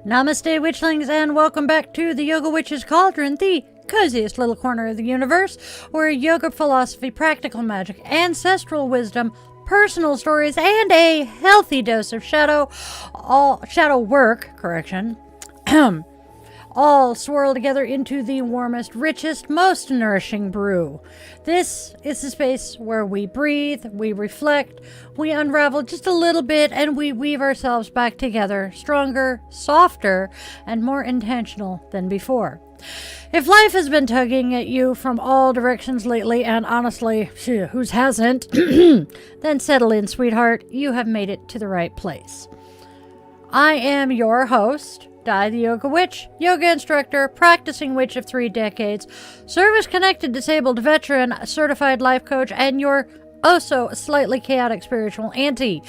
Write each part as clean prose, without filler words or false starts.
Namaste, Witchlings, and welcome back to the Yoga Witch's Cauldron, the coziest little corner of the universe, where yoga philosophy, practical magic, ancestral wisdom, personal stories, and a healthy dose of shadow work, all swirl together into the warmest, richest, most nourishing brew. This is the space where we breathe, we reflect, we unravel just a little bit, and we weave ourselves back together, stronger, softer, and more intentional than before. If life has been tugging at you from all directions lately, and honestly, whose hasn't, then settle in, sweetheart. You have made it to the right place. I am your host, Di the Yoga Witch, yoga instructor, practicing witch of 3 decades, service-connected disabled veteran, certified life coach, and your slightly chaotic spiritual auntie.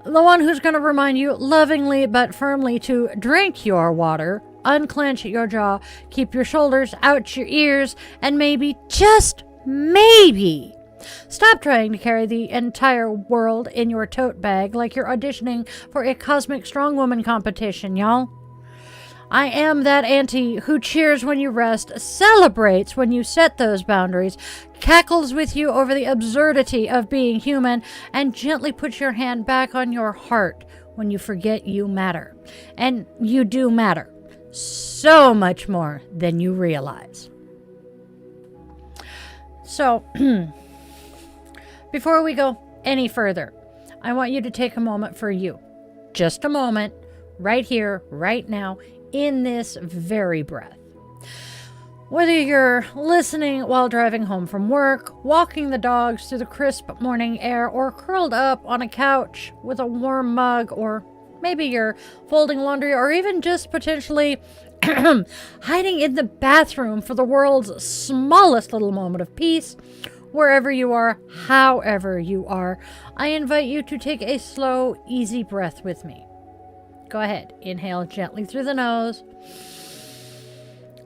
The one who's going to remind you lovingly but firmly to drink your water, unclench your jaw, keep your shoulders out your ears, and maybe, just maybe, stop trying to carry the entire world in your tote bag like you're auditioning for a cosmic strong woman competition, y'all. I am that auntie who cheers when you rest, celebrates when you set those boundaries, cackles with you over the absurdity of being human, and gently puts your hand back on your heart when you forget you matter. And you do matter. So much more than you realize. So, before we go any further, I want you to take a moment for you. Just a moment, right here, right now, in this very breath. Whether you're listening while driving home from work, walking the dogs through the crisp morning air, or curled up on a couch with a warm mug, or maybe you're folding laundry, or even just potentially hiding in the bathroom for the world's smallest little moment of peace, wherever you are, however you are, I invite you to take a slow, easy breath with me. Go ahead. Inhale gently through the nose.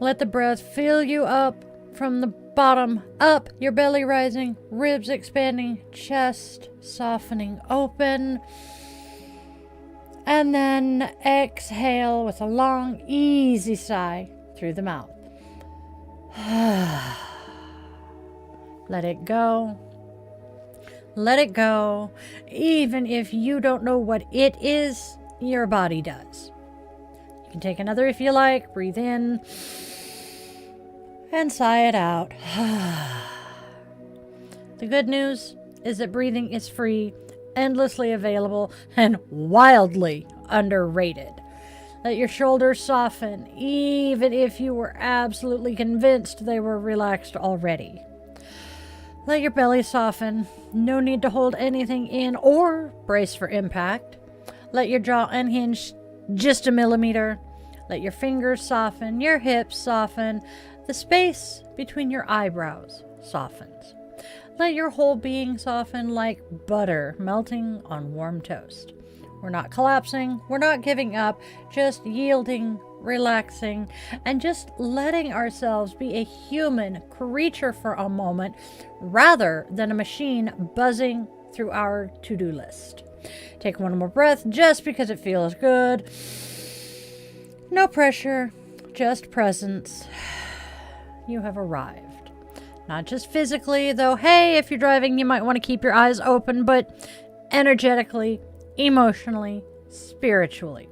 Let the breath fill you up from the bottom up, your belly rising, ribs expanding, chest softening open. And then exhale with a long, easy sigh through the mouth. Let it go. Let it go. Even if you don't know what it is, your body does. You can take another if you like. Breathe in and sigh it out. The good news is that breathing is free, endlessly available, and wildly underrated. Let your shoulders soften, even if you were absolutely convinced they were relaxed already. Let your belly soften. No need to hold anything in or brace for impact. Let your jaw unhinge just a millimeter. Let your fingers soften, your hips soften. The space between your eyebrows softens. Let your whole being soften like butter melting on warm toast. We're not collapsing, we're not giving up, just yielding, relaxing, and just letting ourselves be a human creature for a moment rather than a machine buzzing through our to-do list. Take one more breath just because it feels good. No pressure, just presence. You have arrived. Not just physically, though, hey, if you're driving, you might want to keep your eyes open, but energetically, emotionally, spiritually.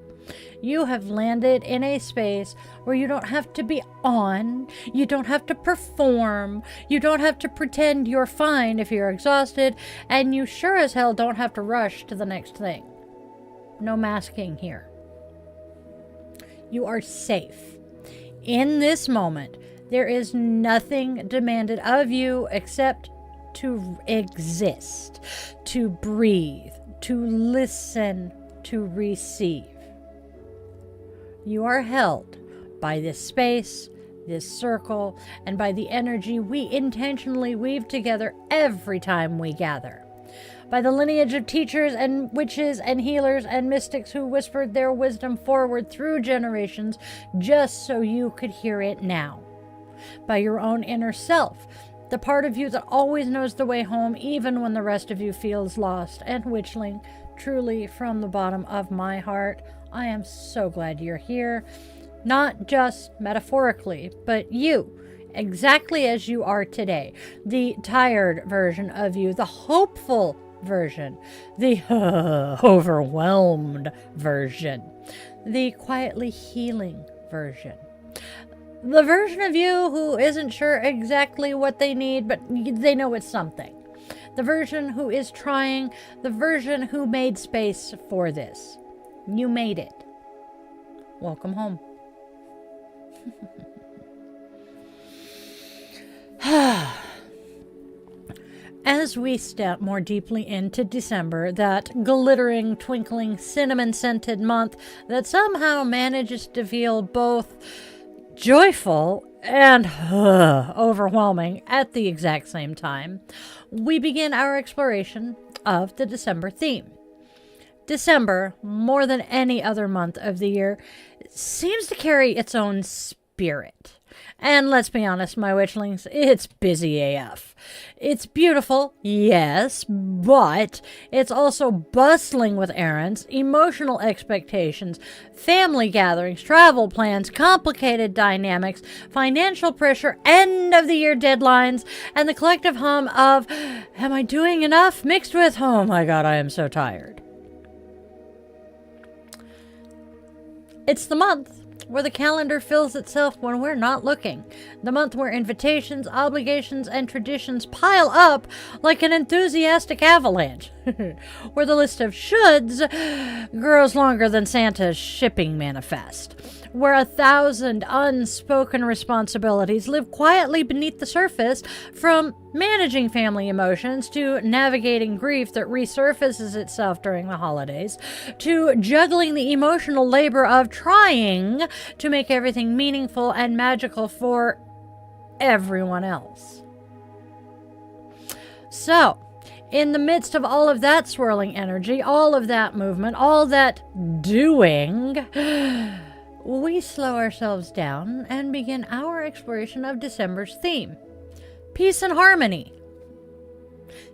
You have landed in a space where you don't have to be on, you don't have to perform, you don't have to pretend you're fine if you're exhausted, and you sure as hell don't have to rush to the next thing. No masking here. You are safe. In this moment, there is nothing demanded of you except to exist, to breathe, to listen, to receive. You are held by this space, this circle, and by the energy we intentionally weave together every time we gather. By the lineage of teachers and witches and healers and mystics who whispered their wisdom forward through generations just so you could hear it now. By your own inner self, the part of you that always knows the way home even when the rest of you feels lost. And witchling, truly from the bottom of my heart, I am so glad you're here. Not just metaphorically, but you, exactly as you are today. The tired version of you, the hopeful version, the overwhelmed version, the quietly healing version. The version of you who isn't sure exactly what they need, but they know it's something. The version who is trying, the version who made space for this. You made it. Welcome home. As we step more deeply into December, that glittering, twinkling, cinnamon-scented month that somehow manages to feel both joyful and overwhelming at the exact same time, we begin our exploration of the December theme. December, more than any other month of the year, seems to carry its own spirit. And let's be honest, my witchlings, it's busy AF. It's beautiful, yes, but it's also bustling with errands, emotional expectations, family gatherings, travel plans, complicated dynamics, financial pressure, end of the year deadlines, and the collective hum of, am I doing enough? Mixed with, oh my God, I am so tired. It's the month where the calendar fills itself when we're not looking. The month where invitations, obligations, and traditions pile up like an enthusiastic avalanche. Where the list of shoulds grows longer than Santa's shipping manifest. Where 1,000 unspoken responsibilities live quietly beneath the surface, from managing family emotions to navigating grief that resurfaces itself during the holidays, to juggling the emotional labor of trying to make everything meaningful and magical for everyone else. So, in the midst of all of that swirling energy, all of that movement, all that doing, we slow ourselves down and begin our exploration of December's theme, peace and harmony.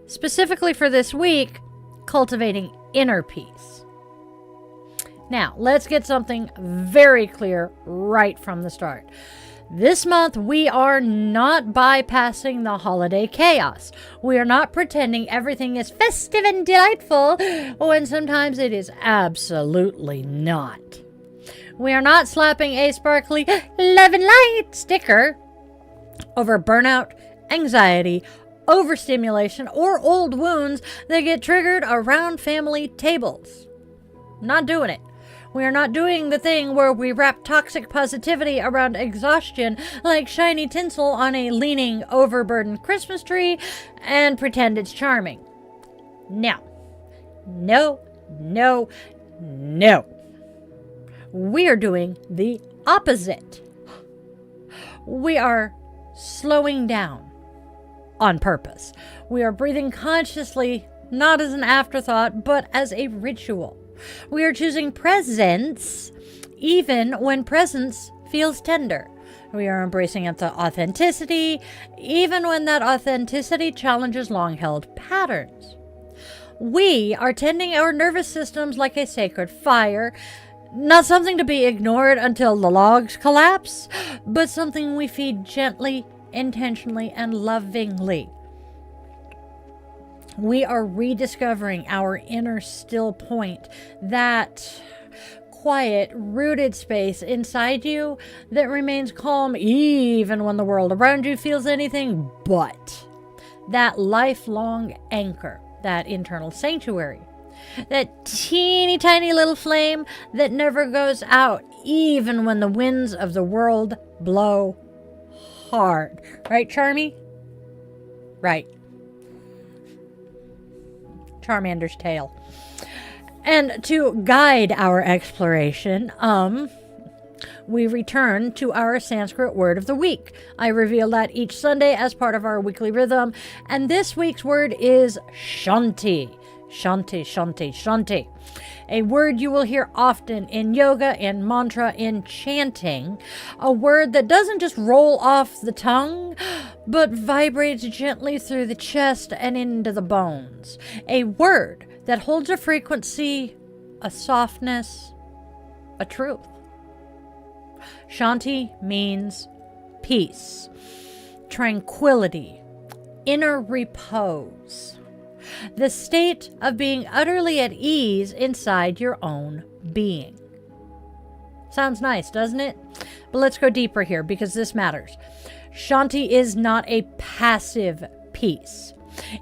Specifically for this week, cultivating inner peace. Now, let's get something very clear right from the start. This month, we are not bypassing the holiday chaos. We are not pretending everything is festive and delightful when sometimes it is absolutely not. We are not slapping a sparkly love and light sticker over burnout, anxiety, overstimulation, or old wounds that get triggered around family tables. Not doing it. We are not doing the thing where we wrap toxic positivity around exhaustion like shiny tinsel on a leaning, overburdened Christmas tree and pretend it's charming. No. No. No. No. We are doing the opposite. We are slowing down on purpose. We are breathing consciously, not as an afterthought, but as a ritual. We are choosing presence even when presence feels tender. We are embracing authenticity even when that authenticity challenges long-held patterns. We are tending our nervous systems like a sacred fire, not something to be ignored until the logs collapse, but something we feed gently, intentionally, and lovingly. We are rediscovering our inner still point, that quiet, rooted space inside you that remains calm even when the world around you feels anything but. That lifelong anchor, that internal sanctuary, that teeny tiny little flame that never goes out even when the winds of the world blow hard. Right, Charmy? Right. Charmander's tale. And to guide our exploration, we return to our Sanskrit word of the week. I reveal that each Sunday as part of our weekly rhythm, and this week's word is Shanti. Shanti, Shanti, Shanti. A word you will hear often in yoga, in mantra, in chanting. A word that doesn't just roll off the tongue, but vibrates gently through the chest and into the bones. A word that holds a frequency, a softness, a truth. Shanti means peace, tranquility, inner repose, the state of being utterly at ease inside your own being. Sounds nice, doesn't it? But let's go deeper here because this matters. Shanti is not a passive peace.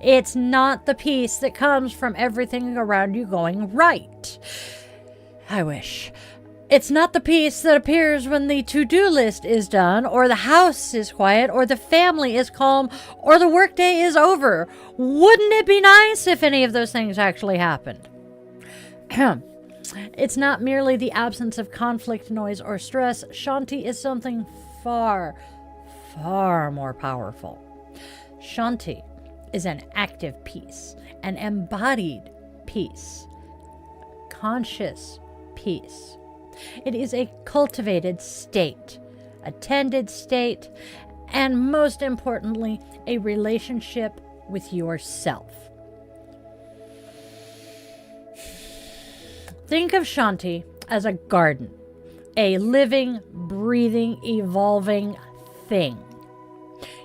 It's not the peace that comes from everything around you going right. I wish. It's not the peace that appears when the to-do list is done, or the house is quiet, or the family is calm, or the workday is over. Wouldn't it be nice if any of those things actually happened? It's not merely the absence of conflict, noise, or stress. Shanti is something far, far more powerful. Shanti is an active peace, an embodied peace, conscious peace. It is a cultivated state, a tended state, and most importantly, a relationship with yourself. Think of Shanti as a garden, a living, breathing, evolving thing.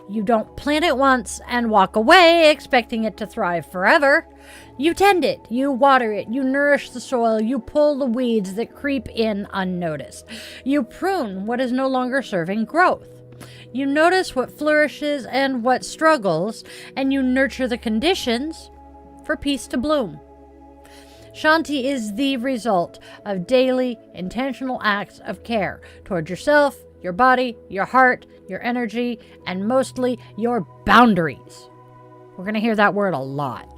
You don't plant it once and walk away expecting it to thrive forever. You tend it, you water it, you nourish the soil, you pull the weeds that creep in unnoticed. You prune what is no longer serving growth. You notice what flourishes and what struggles, and you nurture the conditions for peace to bloom. Shanti is the result of daily, intentional acts of care toward yourself, your body, your heart, your energy, and mostly your boundaries. We're going to hear that word a lot.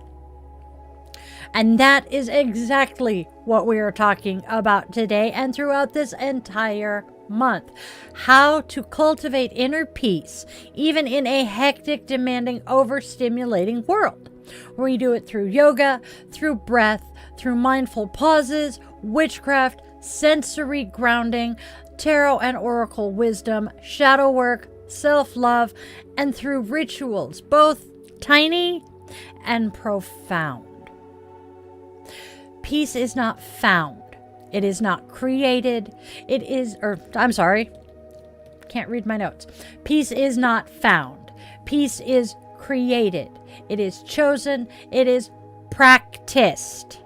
And that is exactly what we are talking about today and throughout this entire month. How to cultivate inner peace, even in a hectic, demanding, overstimulating world. We do it through yoga, through breath, through mindful pauses, witchcraft, sensory grounding, tarot and oracle wisdom, shadow work, self-love, and through rituals, both tiny and profound. Peace is not found. It is not created. Can't read my notes. Peace is not found. Peace is created. It is chosen. It is practiced.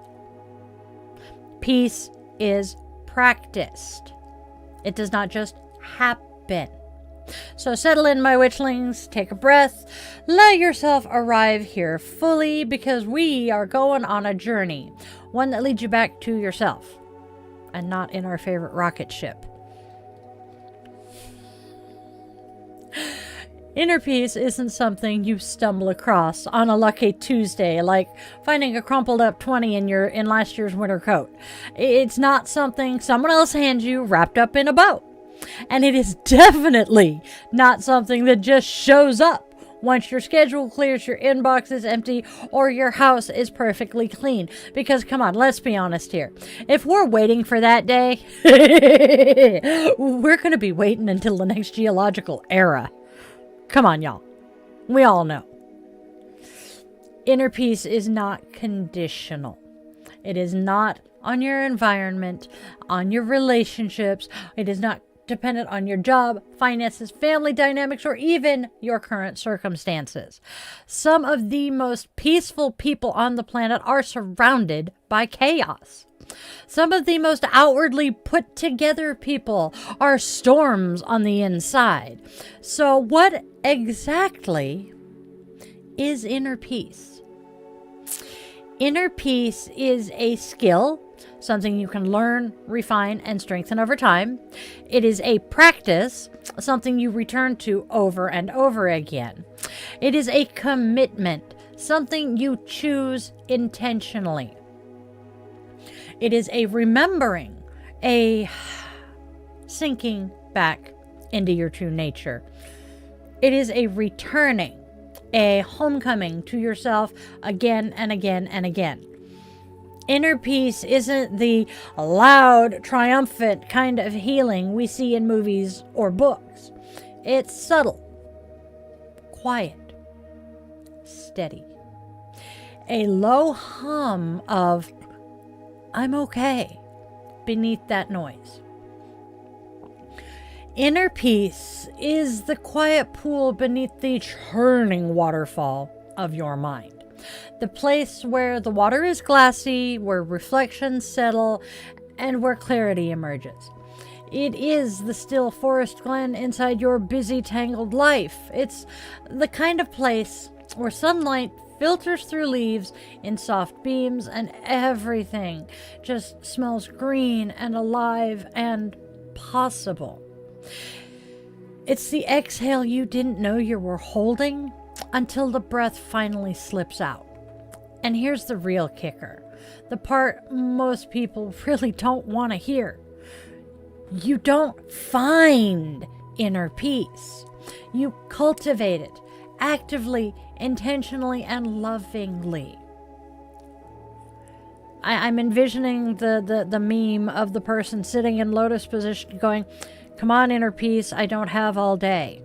Peace is practiced. It does not just happen. So settle in, my witchlings, take a breath, let yourself arrive here fully, because we are going on a journey, one that leads you back to yourself, and not in our favorite rocket ship. Inner peace isn't something you stumble across on a lucky Tuesday, like finding a crumpled up 20 in last year's winter coat. It's not something someone else hands you wrapped up in a bow. And it is definitely not something that just shows up once your schedule clears, your inbox is empty, or your house is perfectly clean. Because come on, let's be honest here. If we're waiting for that day, we're going to be waiting until the next geological era. Come on, y'all. We all know. Inner peace is not conditional. It is not on your environment, on your relationships. It is not dependent on your job, finances, family dynamics, or even your current circumstances. Some of the most peaceful people on the planet are surrounded by chaos. Some of the most outwardly put together people are storms on the inside. So what exactly is inner peace? Inner peace is a skill, something you can learn, refine, and strengthen over time. It is a practice, something you return to over and over again. It is a commitment, something you choose intentionally. It is a remembering, a sinking back into your true nature. It is a returning, a homecoming to yourself again and again and again. Inner peace isn't the loud, triumphant kind of healing we see in movies or books. It's subtle, quiet, steady. A low hum of, I'm okay, beneath that noise. Inner peace is the quiet pool beneath the churning waterfall of your mind. The place where the water is glassy, where reflections settle, and where clarity emerges. It is the still forest glen inside your busy, tangled life. It's the kind of place where sunlight filters through leaves in soft beams and everything just smells green and alive and possible. It's the exhale you didn't know you were holding until the breath finally slips out. And here's the real kicker, the part most people really don't want to hear. You don't find inner peace. You cultivate it actively, intentionally, and lovingly. I'm envisioning the meme of the person sitting in lotus position going, "Come on, inner peace, I don't have all day."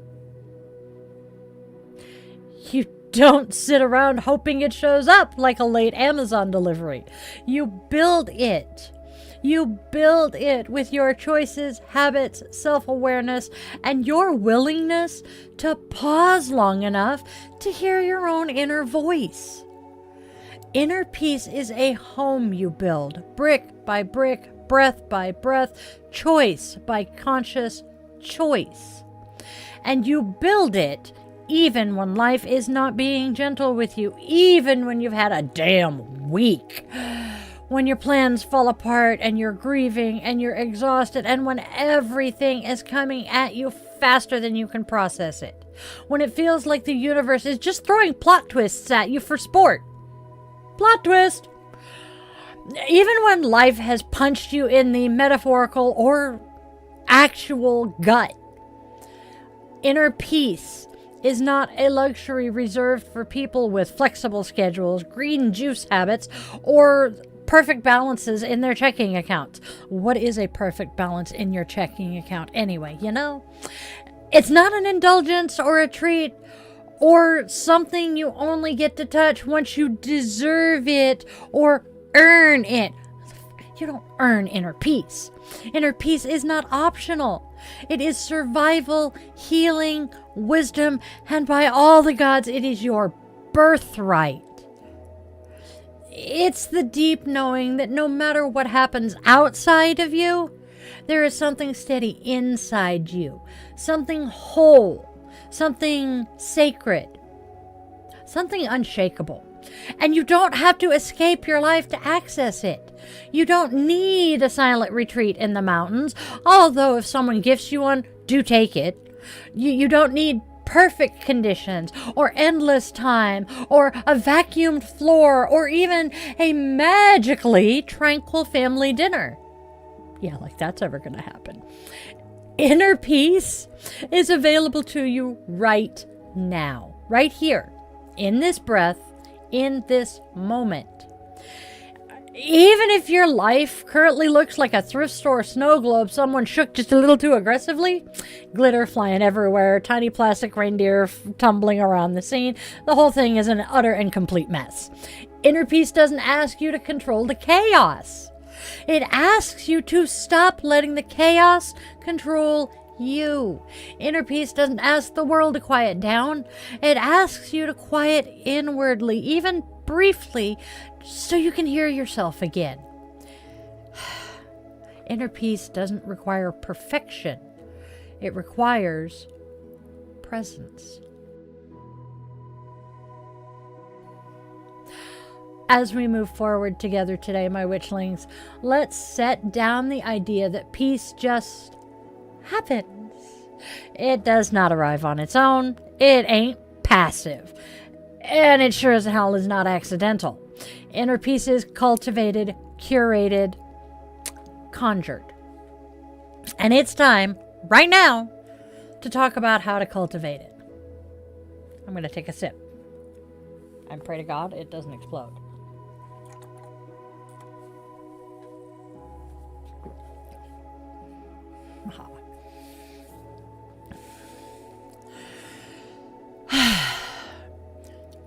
You don't sit around hoping it shows up like a late Amazon delivery. You build it. You build it with your choices, habits, self-awareness, and your willingness to pause long enough to hear your own inner voice. Inner peace is a home you build, brick by brick, breath by breath, choice by conscious choice. And you build it even when life is not being gentle with you, even when you've had a damn week. When your plans fall apart and you're grieving and you're exhausted, and when everything is coming at you faster than you can process it. When it feels like the universe is just throwing plot twists at you for sport. Plot twist! Even when life has punched you in the metaphorical or actual gut. Inner peace is not a luxury reserved for people with flexible schedules, green juice habits, or perfect balances in their checking accounts. What is a perfect balance in your checking account anyway, you know? It's not an indulgence or a treat or something you only get to touch once you deserve it or earn it. You don't earn inner peace. Inner peace is not optional. It is survival, healing, wisdom, and by all the gods, it is your birthright. It's the deep knowing that no matter what happens outside of you, there is something steady inside you, something whole, something sacred, something unshakable. And you don't have to escape your life to access it. You don't need a silent retreat in the mountains, although if someone gifts you one, do take it. You don't need perfect conditions or endless time or a vacuumed floor or even a magically tranquil family dinner. Yeah, like that's ever going to happen. Inner peace is available to you right now, right here, in this breath, in this moment. Even if your life currently looks like a thrift store snow globe someone shook just a little too aggressively, glitter flying everywhere, tiny plastic reindeer tumbling around the scene, the whole thing is an utter and complete mess. Inner peace doesn't ask you to control the chaos. It asks you to stop letting the chaos control you. Inner peace doesn't ask the world to quiet down. It asks you to quiet inwardly, even briefly, so you can hear yourself again. Inner peace doesn't require perfection. It requires presence. As we move forward together today, my witchlings, let's set down the idea that peace just happens. It does not arrive on its own. It ain't passive. And it sure as hell is not accidental. Inner peace is cultivated, curated, conjured. And it's time, right now, to talk about how to cultivate it. I'm going to take a sip. And pray to God it doesn't explode.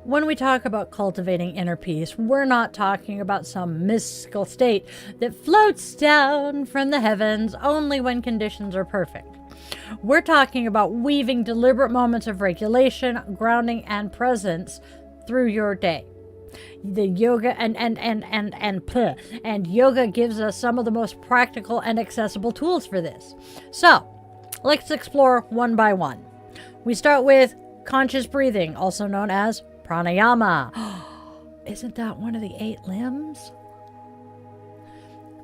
When we talk about cultivating inner peace, we're not talking about some mystical state that floats down from the heavens only when conditions are perfect. We're talking about weaving deliberate moments of regulation, grounding, and presence through your day. The yoga and yoga gives us some of the most practical and accessible tools for this. So, let's explore one by one. We start with conscious breathing, also known as pranayama. Isn't that one of the 8 limbs?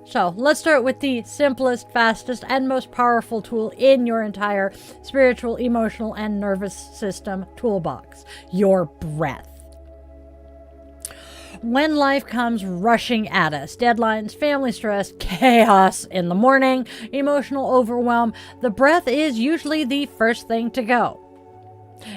So let's start with the simplest, fastest, and most powerful tool in your entire spiritual, emotional, and nervous system toolbox: your breath. When life comes rushing at us, deadlines, family stress, chaos in the morning, emotional overwhelm, the breath is usually the first thing to go.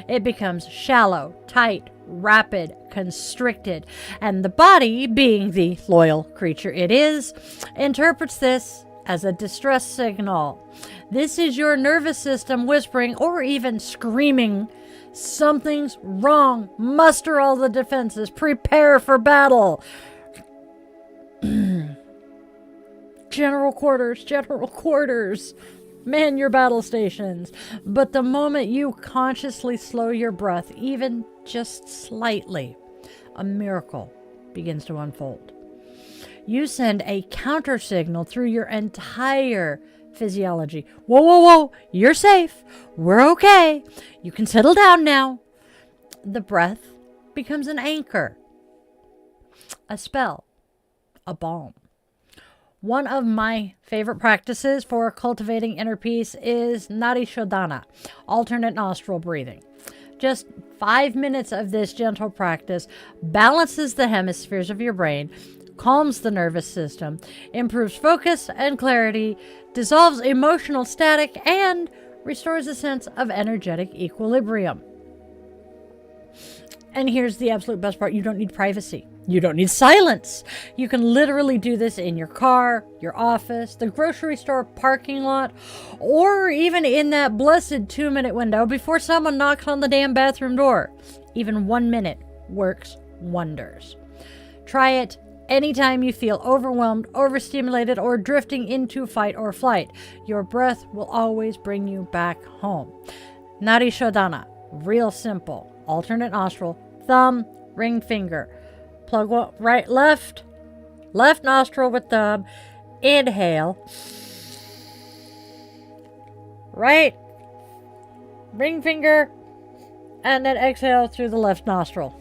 It becomes shallow, tight, rapid, constricted, and the body, being the loyal creature it is, interprets this as a distress signal. This is your nervous system whispering or even screaming, "Something's wrong. Muster all the defenses. Prepare for battle." General quarters. Man your battle stations. But the moment you consciously slow your breath, even just slightly, a miracle begins to unfold. You send a counter signal through your entire physiology. Whoa, you're safe. We're okay. You can settle down now. The breath becomes an anchor, a spell, a balm. One of my favorite practices for cultivating inner peace is Nadi Shodhana, alternate nostril breathing. Just 5 minutes of this gentle practice balances the hemispheres of your brain, calms the nervous system, improves focus and clarity, dissolves emotional static, and restores a sense of energetic equilibrium. And here's the absolute best part: you don't need privacy. You don't need silence. You can literally do this in your car, your office, the grocery store parking lot, or even in that blessed 2-minute window before someone knocks on the damn bathroom door. Even 1 minute works wonders. Try it anytime you feel overwhelmed, overstimulated, or drifting into fight or flight. Your breath will always bring you back home. Nadi Shodhana, real simple. Alternate nostril, thumb, ring finger. Plug one, left nostril with thumb. Inhale. Right ring finger. And then exhale through the left nostril.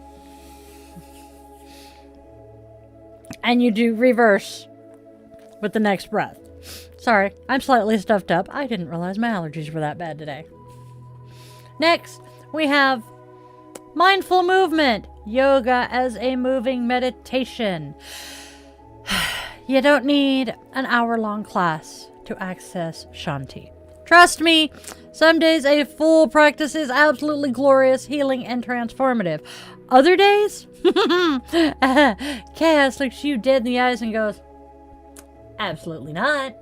And you do reverse with the next breath. Sorry, I'm slightly stuffed up. I didn't realize my allergies were that bad today. Next, we have mindful movement. Yoga as a moving meditation. You don't need an hour-long class to access Shanti. Trust me, some days a full practice is absolutely glorious, healing, and transformative. Other days, chaos looks you dead in the eyes and goes, absolutely not.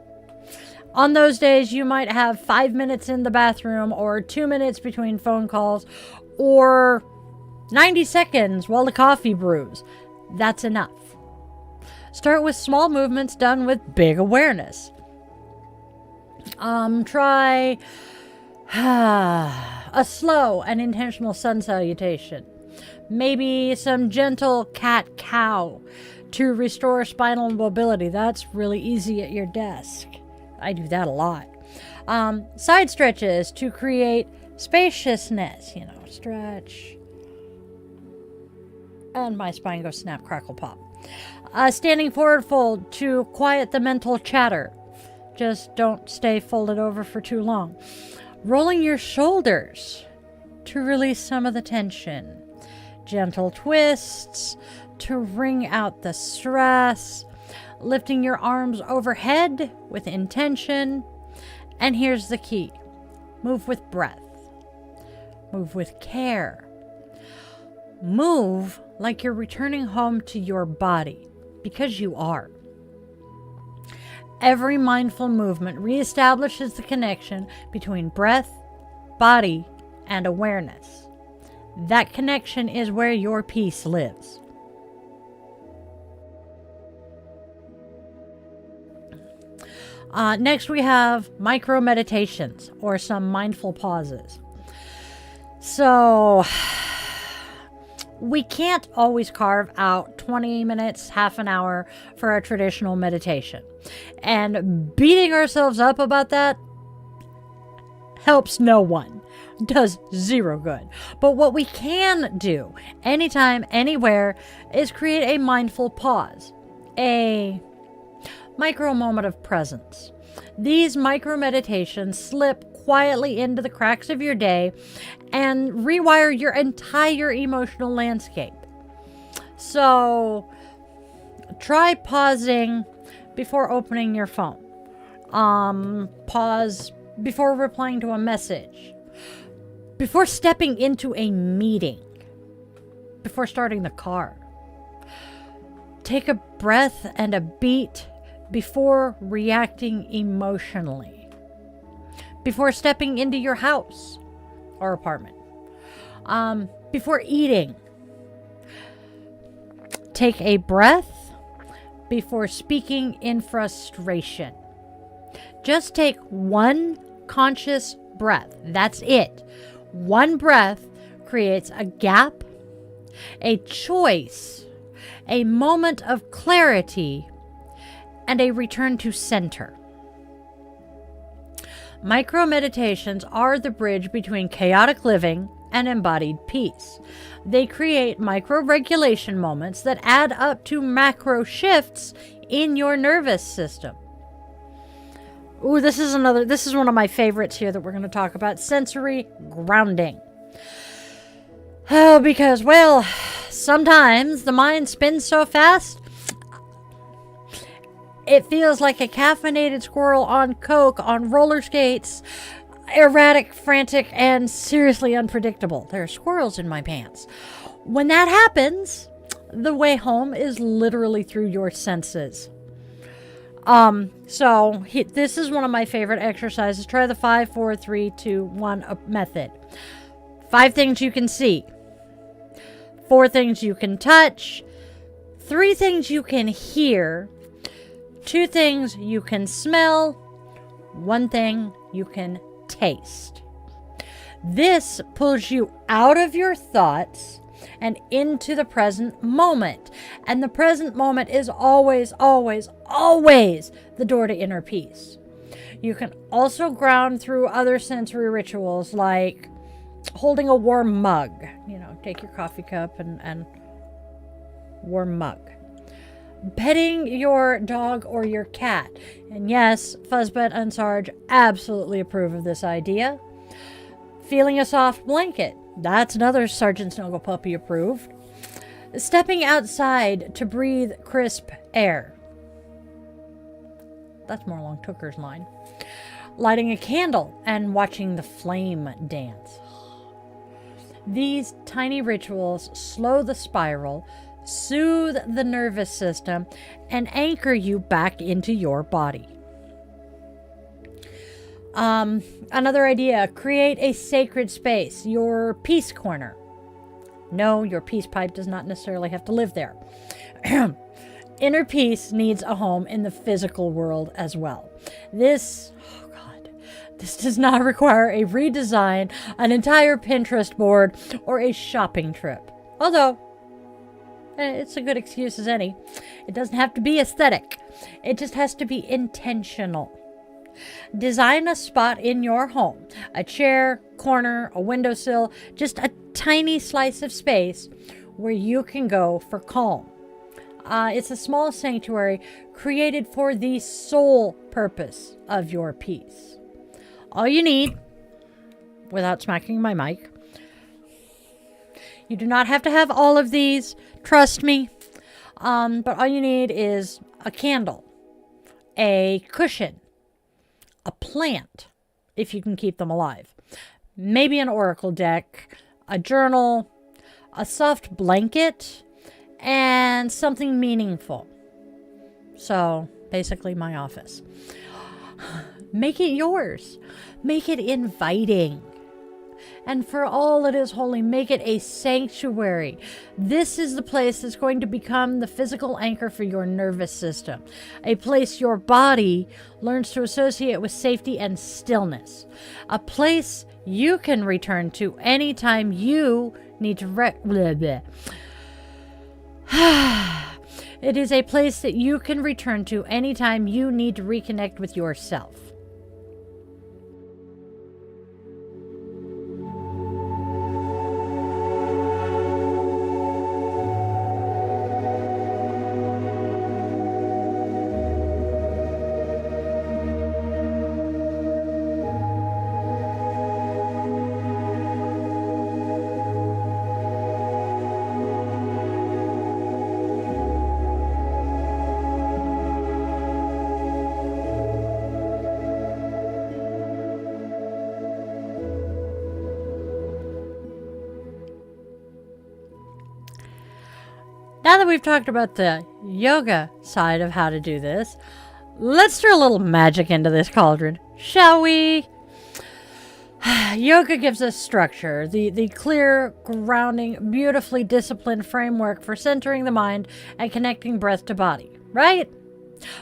On those days, you might have 5 minutes in the bathroom, or 2 minutes between phone calls, or 90 seconds while the coffee brews. That's enough. Start with small movements done with big awareness. Try a slow and intentional sun salutation. Maybe some gentle cat-cow to restore spinal mobility. That's really easy at your desk. I do that a lot. Side stretches to create spaciousness. Stretch. And my spine goes snap, crackle, pop. Standing forward fold to quiet the mental chatter. Just don't stay folded over for too long. Rolling your shoulders to release some of the tension. Gentle twists to wring out the stress. Lifting your arms overhead with intention. And here's the key. Move with breath. Move with care. Move like you're returning home to your body, because you are. Every mindful movement reestablishes the connection between breath, body, and awareness. That connection is where your peace lives. Next, we have micro meditations or some mindful pauses. So, we can't always carve out 20 minutes, half an hour for a traditional meditation. And beating ourselves up about that helps no one. Does zero good. But what we can do anytime, anywhere, is create a mindful pause. A micro moment of presence. These micro meditations slip quietly into the cracks of your day and rewire your entire emotional landscape. So try pausing before opening your phone. Pause before replying to a message. Before stepping into a meeting. Before starting the car. Take a breath and a beat before reacting emotionally. Before stepping into your house or apartment. Before eating. Take a breath before speaking in frustration. Just take one conscious breath. That's it. One breath creates a gap, a choice, a moment of clarity, and a return to center. Micro meditations are the bridge between chaotic living and embodied peace. They create micro regulation moments that add up to macro shifts in your nervous system. Ooh, this is one of my favorites here that we're going to talk about. Sensory grounding. Oh, because, well, sometimes the mind spins so fast, it feels like a caffeinated squirrel on coke, on roller skates, erratic, frantic, and seriously unpredictable. There are squirrels in my pants. When that happens, the way home is literally through your senses. This is one of my favorite exercises. Try the 5, 4, 3, 2, 1 method. 5 things you can see. 4 things you can touch. 3 things you can hear. 2 things you can smell. 1 thing you can taste. This pulls you out of your thoughts and into the present moment. And the present moment is always, always, always the door to inner peace. You can also ground through other sensory rituals like holding a warm mug. Take your coffee cup and warm mug. Petting your dog or your cat. And yes, Fuzzbutt and Sarge absolutely approve of this idea. Feeling a soft blanket. That's another Sergeant Snuggle Puppy approved. Stepping outside to breathe crisp air. That's more along Tooker's line. Lighting a candle and watching the flame dance. These tiny rituals slow the spiral, soothe the nervous system, and anchor you back into your body. Another idea, create a sacred space, your peace corner. No, your peace pipe does not necessarily have to live there. Inner peace needs a home in the physical world as well. This does not require a redesign, an entire Pinterest board, or a shopping trip. Although, it's a good excuse as any. It doesn't have to be aesthetic. It just has to be intentional. Design a spot in your home, a chair, corner, a windowsill, just a tiny slice of space where you can go for calm. It's a small sanctuary created for the sole purpose of your peace. All you need, without smacking my mic, you do not have to have all of these, trust me, but all you need is a candle, a cushion, a plant, if you can keep them alive, maybe an oracle deck, a journal, a soft blanket, and something meaningful. So, basically my office. Make it yours. Make it inviting. and for all that is holy, make it a sanctuary. This is the place that's going to become the physical anchor for your nervous system, a place your body learns to associate with safety and stillness, a place you can return to anytime you need to It is a place that you can return to anytime you need to reconnect with yourself. Now that we've talked about the yoga side of how to do this, let's throw a little magic into this cauldron, shall we? Yoga gives us structure, the clear, grounding, beautifully disciplined framework for centering the mind and connecting breath to body, right?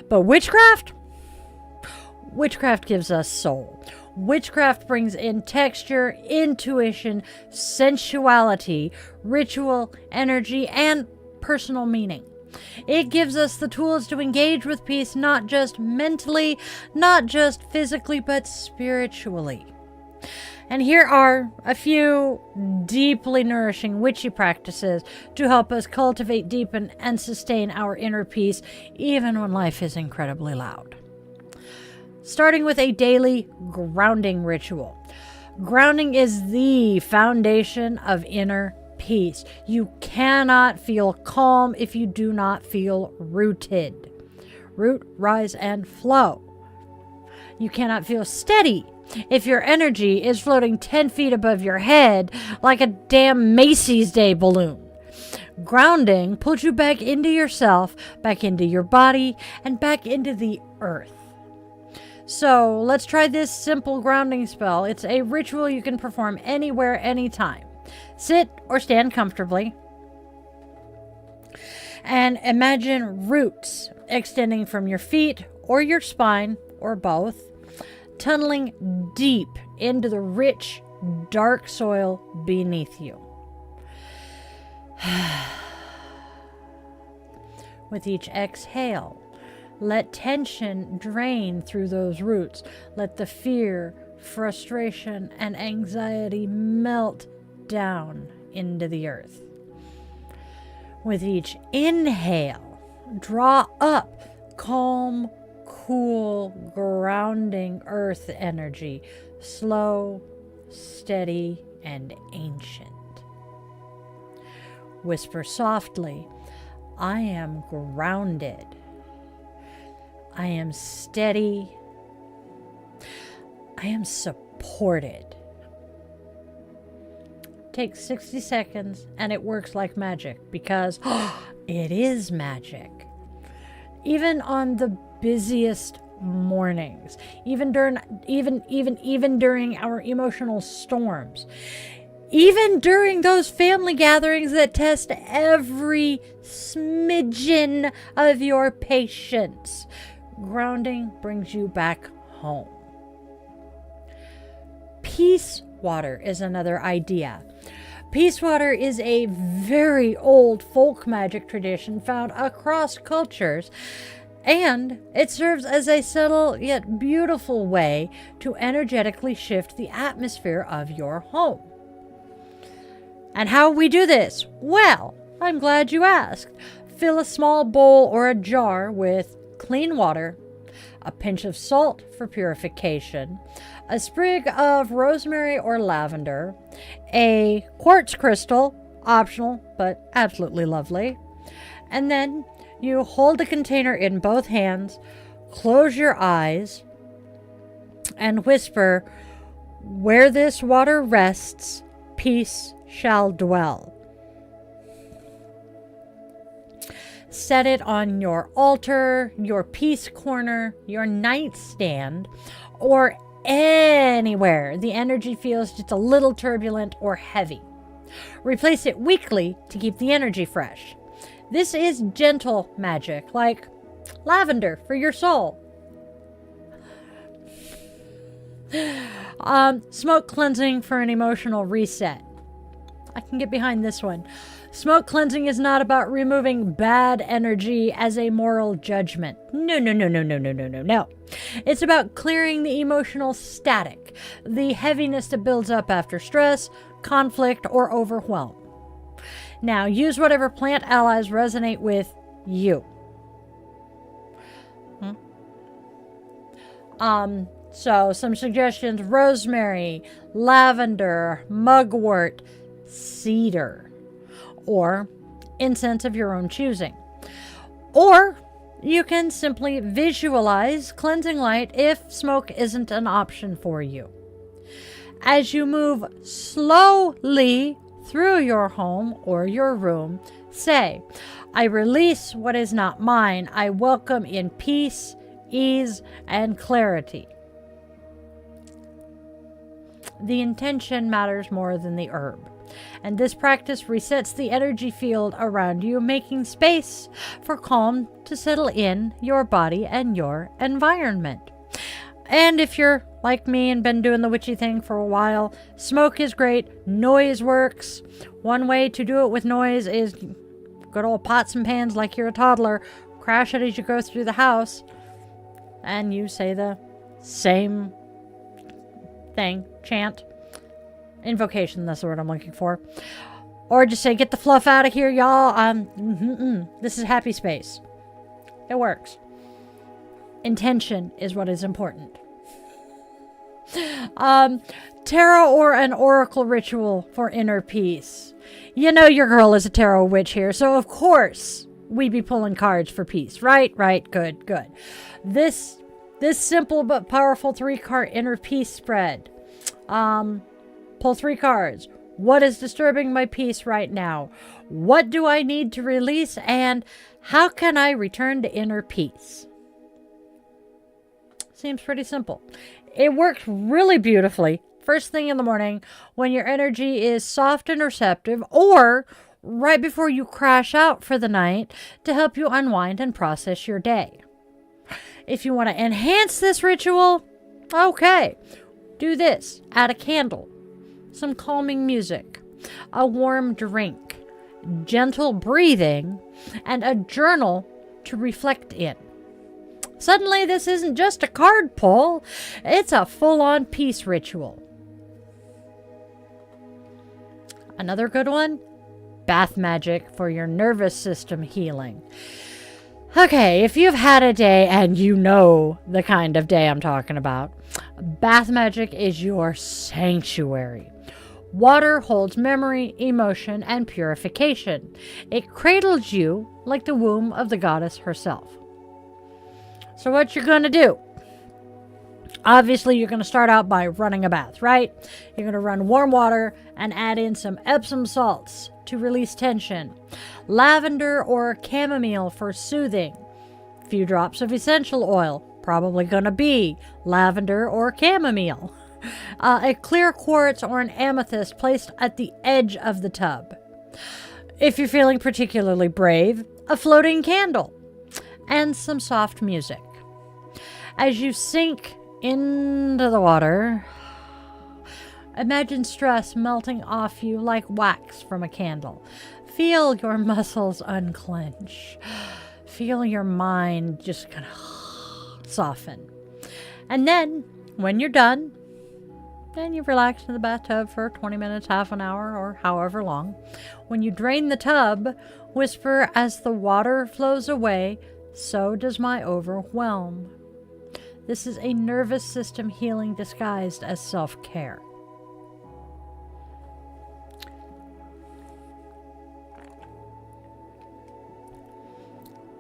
But witchcraft? Witchcraft gives us soul. Witchcraft brings in texture, intuition, sensuality, ritual, energy, and personal meaning. It gives us the tools to engage with peace, not just mentally, not just physically, but spiritually. And here are a few deeply nourishing witchy practices to help us cultivate, deepen, and sustain our inner peace, even when life is incredibly loud. Starting with a daily grounding ritual. Grounding is the foundation of inner peace. You cannot feel calm if you do not feel rooted. Root, rise, and flow. You cannot feel steady if your energy is floating 10 feet above your head like a damn Macy's Day balloon. Grounding pulls you back into yourself, back into your body, and back into the earth. So let's try this simple grounding spell. It's a ritual you can perform anywhere, anytime. Sit or stand comfortably and imagine roots extending from your feet or your spine or both, tunneling deep into the rich, dark soil beneath you. With each exhale, let tension drain through those roots. Let the fear, frustration, and anxiety melt down into the earth. With each inhale, draw up calm, cool, grounding earth energy, slow, steady, and ancient. Whisper softly, I am grounded. I am steady. I am supported. Takes 60 seconds and it works like magic because it is magic. Even on the busiest mornings, even during our emotional storms, even during those family gatherings that test every smidgen of your patience, grounding brings you back home. Peace water is another idea. Peace water is a very old folk magic tradition found across cultures, and it serves as a subtle yet beautiful way to energetically shift the atmosphere of your home. And how we do this? Well, I'm glad you asked. Fill a small bowl or a jar with clean water, a pinch of salt for purification, a sprig of rosemary or lavender, a quartz crystal, optional but absolutely lovely, and then you hold the container in both hands, close your eyes, and whisper, where this water rests, peace shall dwell. Set it on your altar, your peace corner, your nightstand, or anywhere the energy feels just a little turbulent or heavy. Replace it weekly to keep the energy fresh. This is gentle magic, like lavender for your soul. Smoke cleansing for an emotional reset. I can get behind this one. Smoke cleansing is not about removing bad energy as a moral judgment. No. It's about clearing the emotional static, the heaviness that builds up after stress, conflict, or overwhelm. Now, use whatever plant allies resonate with you. So some suggestions: rosemary, lavender, mugwort, cedar, or incense of your own choosing. Or you can simply visualize cleansing light if smoke isn't an option for you. As you move slowly through your home or your room, say, I release what is not mine. I welcome in peace, ease, and clarity. The intention matters more than the herb. And this practice resets the energy field around you, making space for calm to settle in your body and your environment. And if you're like me and been doing the witchy thing for a while, smoke is great. Noise works. One way to do it with noise is good old pots and pans like you're a toddler. Crash it as you go through the house. And you say the same thing. Chant. Invocation, that's the word I'm looking for. Or just say, get the fluff out of here, y'all. This is happy space. It works. Intention is what is important. Tarot or an oracle ritual for inner peace. You know your girl is a tarot witch here, so of course we be pulling cards for peace. Right, good. This simple but powerful 3-card inner peace spread. Pull 3 cards. What is disturbing my peace right now? What do I need to release? And how can I return to inner peace? Seems pretty simple. It works really beautifully first thing in the morning when your energy is soft and receptive, or right before you crash out for the night to help you unwind and process your day. If you want to enhance this ritual, okay, do this. Add a candle, some calming music, a warm drink, gentle breathing, and a journal to reflect in. Suddenly, this isn't just a card pull, it's a full-on peace ritual. Another good one, bath magic for your nervous system healing. Okay, if you've had a day and you know the kind of day I'm talking about, bath magic is your sanctuary. Water holds memory, emotion, and purification. It cradles you like the womb of the goddess herself. So what you're going to do? Obviously, you're going to start out by running a bath, right? You're going to run warm water and add in some Epsom salts to release tension. Lavender or chamomile for soothing. A few drops of essential oil, probably going to be lavender or chamomile. A clear quartz or an amethyst placed at the edge of the tub. If you're feeling particularly brave, a floating candle. And some soft music. As you sink into the water, imagine stress melting off you like wax from a candle. Feel your muscles unclench. Feel your mind just kind of soften. And then, when you're done, and you relax in the bathtub for 20 minutes, half an hour, or however long, when you drain the tub, whisper as the water flows away, so does my overwhelm. This is a nervous system healing disguised as self-care.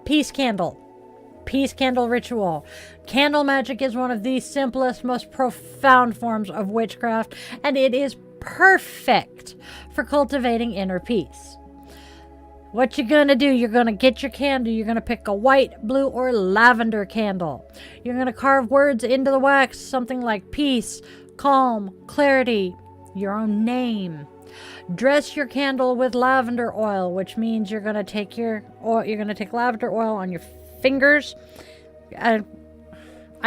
Peace candle. Peace candle ritual. Candle magic is one of the simplest, most profound forms of witchcraft, and it is perfect for cultivating inner peace. What you're going to do, you're going to get your candle. You're going to pick a white, blue, or lavender candle. You're going to carve words into the wax, something like peace, calm, clarity, your own name. Dress your candle with lavender oil, which means you're going to take lavender oil on your fingers. I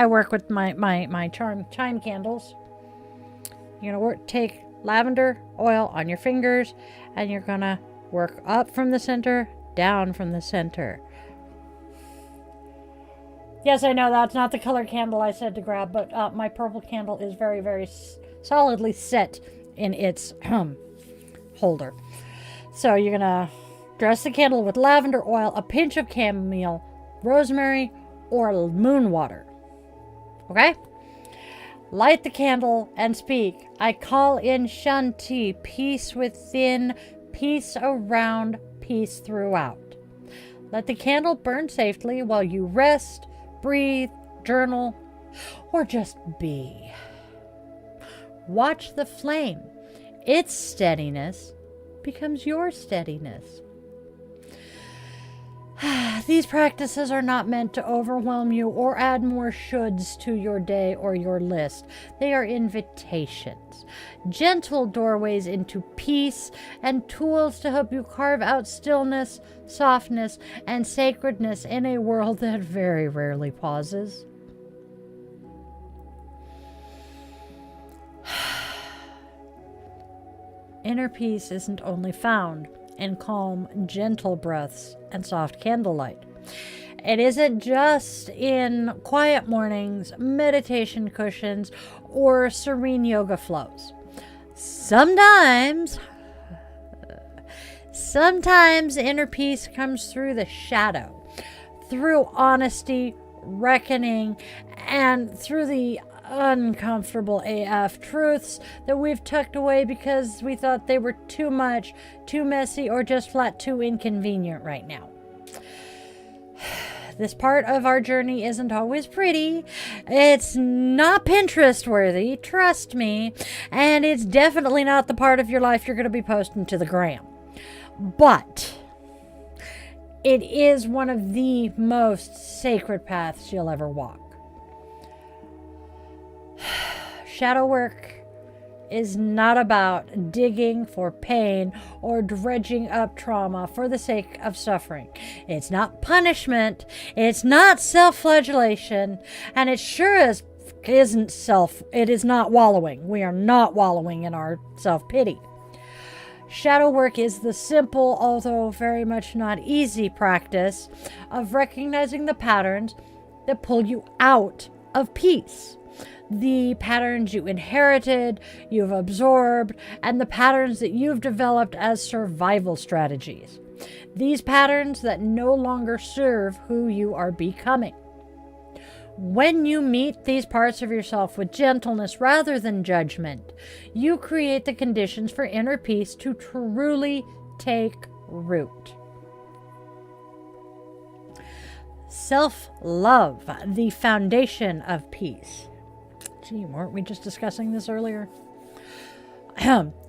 work with my chime candles. You're going to take lavender oil on your fingers, and you're going to work up from the center, down from the center. Yes, I know that's not the color candle I said to grab, but my purple candle is very, very solidly set in its holder. So you're going to dress the candle with lavender oil, a pinch of chamomile, rosemary, or moon water. Okay? Light the candle and speak. I call in Shanti, peace within, peace around, peace throughout. Let the candle burn safely while you rest, breathe, journal, or just be. Watch the flame. Its steadiness becomes your steadiness. These practices are not meant to overwhelm you or add more shoulds to your day or your list. They are invitations, gentle doorways into peace, and tools to help you carve out stillness, softness, and sacredness in a world that very rarely pauses. Inner peace isn't only found in calm, gentle breaths and soft candlelight. It isn't just in quiet mornings, meditation cushions, or serene yoga flows. Sometimes inner peace comes through the shadow, through honesty, reckoning, and through the uncomfortable AF truths that we've tucked away because we thought they were too much, too messy, or just flat too inconvenient right now. This part of our journey isn't always pretty. It's not Pinterest worthy, trust me, and it's definitely not the part of your life you're going to be posting to the gram. But it is one of the most sacred paths you'll ever walk. Shadow work is not about digging for pain or dredging up trauma for the sake of suffering. It's not punishment. It's not self-flagellation. And it sure as it is not wallowing. We are not wallowing in our self-pity. Shadow work is the simple, although very much not easy practice of recognizing the patterns that pull you out of peace. The patterns you inherited, you've absorbed, and the patterns that you've developed as survival strategies. These patterns that no longer serve who you are becoming. When you meet these parts of yourself with gentleness rather than judgment, you create the conditions for inner peace to truly take root. Self-love, the foundation of peace. Gee, weren't we just discussing this earlier?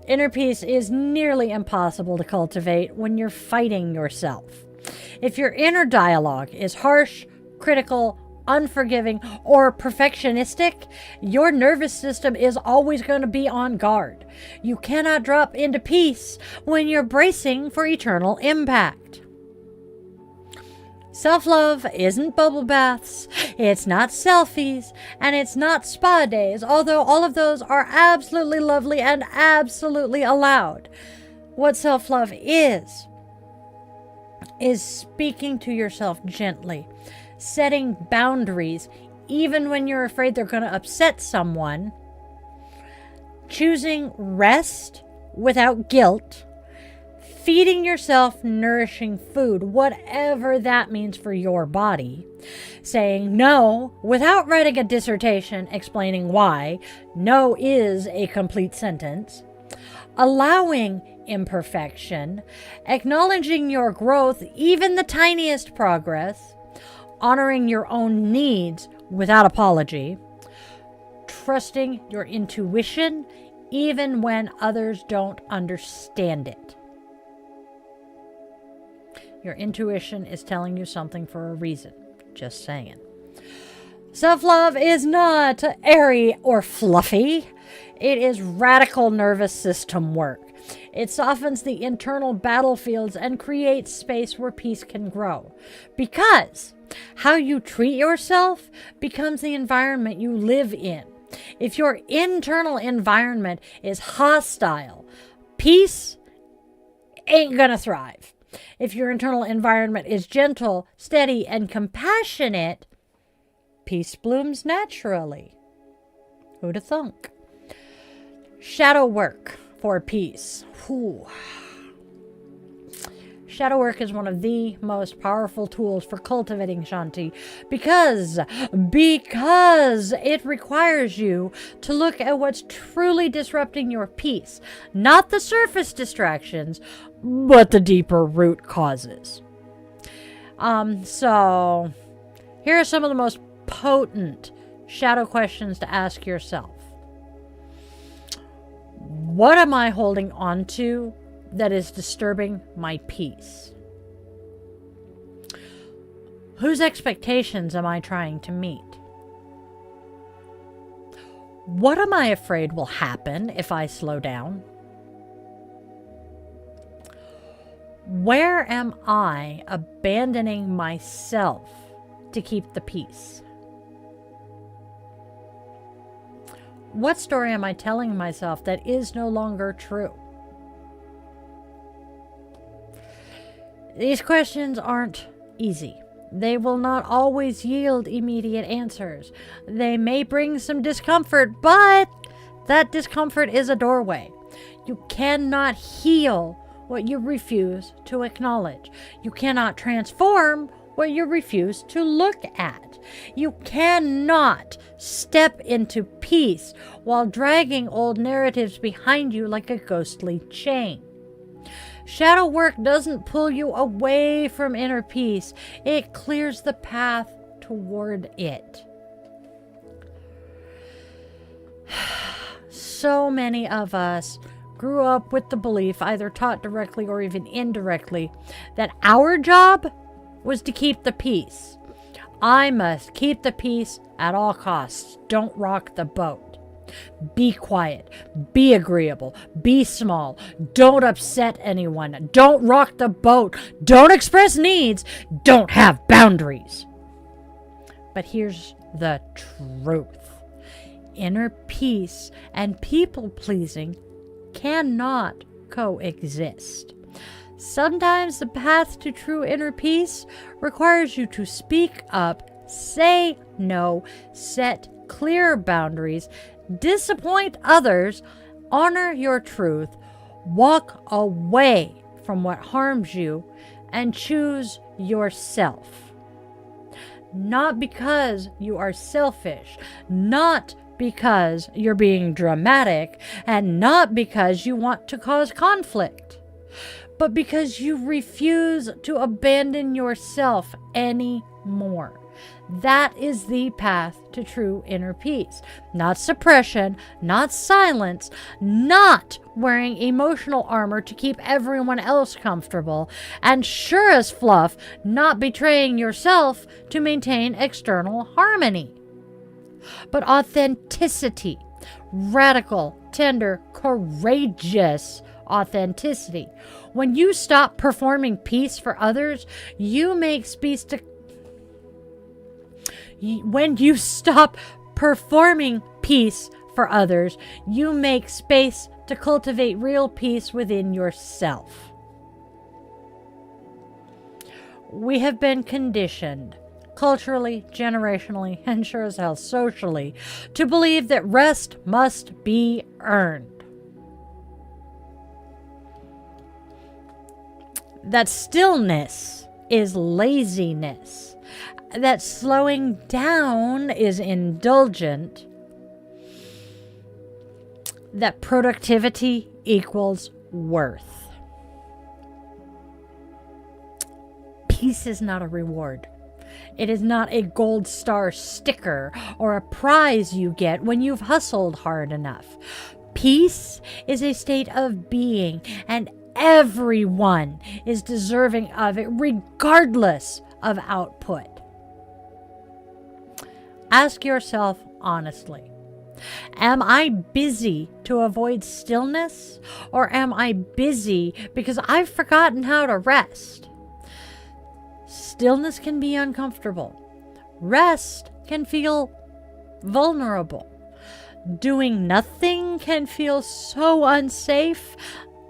Inner peace is nearly impossible to cultivate when you're fighting yourself. If your inner dialogue is harsh, critical, unforgiving, or perfectionistic, your nervous system is always going to be on guard. You cannot drop into peace when you're bracing for eternal impact. Self-love isn't bubble baths, it's not selfies, and it's not spa days, although all of those are absolutely lovely and absolutely allowed. What self-love is speaking to yourself gently, setting boundaries, even when you're afraid they're going to upset someone, choosing rest without guilt, feeding yourself nourishing food, whatever that means for your body. Saying no without writing a dissertation explaining why. No is a complete sentence. Allowing imperfection. Acknowledging your growth, even the tiniest progress. Honoring your own needs without apology. Trusting your intuition, even when others don't understand it. Your intuition is telling you something for a reason. Just saying. Self-love is not airy or fluffy. It is radical nervous system work. It softens the internal battlefields and creates space where peace can grow. Because how you treat yourself becomes the environment you live in. If your internal environment is hostile, peace ain't gonna thrive. If your internal environment is gentle, steady, and compassionate, peace blooms naturally. Who'da thunk? Shadow work for peace. Whew. Shadow work is one of the most powerful tools for cultivating Shanti because it requires you to look at what's truly disrupting your peace, not the surface distractions, but the deeper root causes. So here are some of the most potent shadow questions to ask yourself. What am I holding on to that is disturbing my peace? Whose expectations am I trying to meet? What am I afraid will happen if I slow down? Where am I abandoning myself to keep the peace? What story am I telling myself that is no longer true? These questions aren't easy. They will not always yield immediate answers. They may bring some discomfort, but that discomfort is a doorway. You cannot heal what you refuse to acknowledge. You cannot transform what you refuse to look at. You cannot step into peace while dragging old narratives behind you like a ghostly chain. Shadow work doesn't pull you away from inner peace. It clears the path toward it. So many of us grew up with the belief, either taught directly or even indirectly, that our job was to keep the peace. I must keep the peace at all costs. Don't rock the boat. Be quiet. Be agreeable. Be small. Don't upset anyone. Don't rock the boat. Don't express needs. Don't have boundaries. But here's the truth. Inner peace and people-pleasing cannot coexist. Sometimes the path to true inner peace requires you to speak up, say no, set clear boundaries, disappoint others, honor your truth, walk away from what harms you, and choose yourself. Not because you are selfish, not because you're being dramatic, and not because you want to cause conflict, but because you refuse to abandon yourself anymore. That is the path to true inner peace. Not suppression, not silence, not wearing emotional armor to keep everyone else comfortable, and sure as fluff, not betraying yourself to maintain external harmony. But authenticity, radical, tender, courageous authenticity. When you stop performing peace for others, you make space to... When you stop performing peace for others, you make space to cultivate real peace within yourself. We have been conditioned, culturally, generationally, and sure as hell socially, to believe that rest must be earned. That stillness is laziness. That slowing down is indulgent. That productivity equals worth. Peace is not a reward. It is not a gold star sticker or a prize you get when you've hustled hard enough. Peace is a state of being, and Everyone is deserving of it, regardless of output. Ask yourself honestly, am I busy to avoid stillness, or am I busy because I've forgotten how to rest? Stillness can be uncomfortable. Rest can feel vulnerable. Doing nothing can feel so unsafe.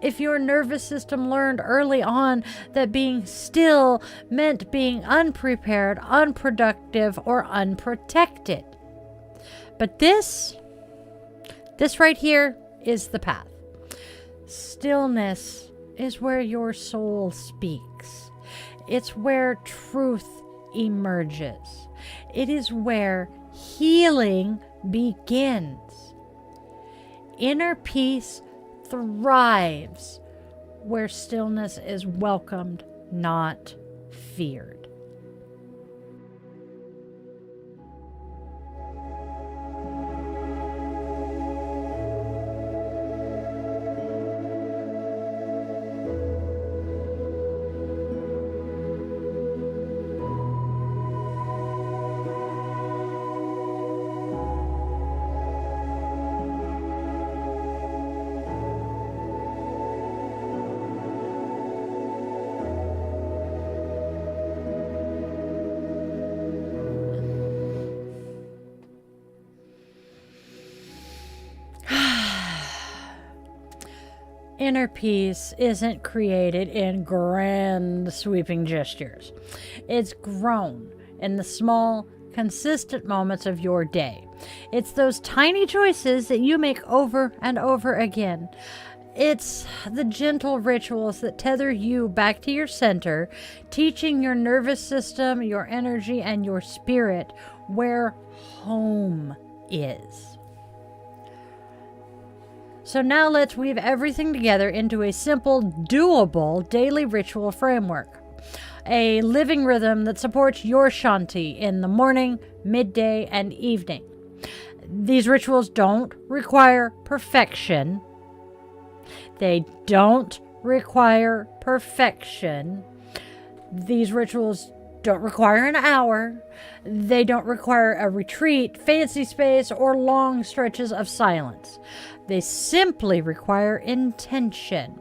If your nervous system learned early on that being still meant being unprepared, unproductive, or unprotected. But this right here is the path. Stillness is where your soul speaks. It's where truth emerges. It is where healing begins. Inner peace thrives where stillness is welcomed, not feared. Inner peace isn't created in grand, sweeping gestures. It's grown in the small, consistent moments of your day. It's those tiny choices that you make over and over again. It's the gentle rituals that tether you back to your center, teaching your nervous system, your energy, and your spirit where home is. So now let's weave everything together into a simple, doable daily ritual framework. A living rhythm that supports your Shanti in the morning, midday, and evening. These rituals don't require perfection. They don't require perfection. These rituals don't require an hour. They don't require a retreat, fancy space, or long stretches of silence. They simply require intention,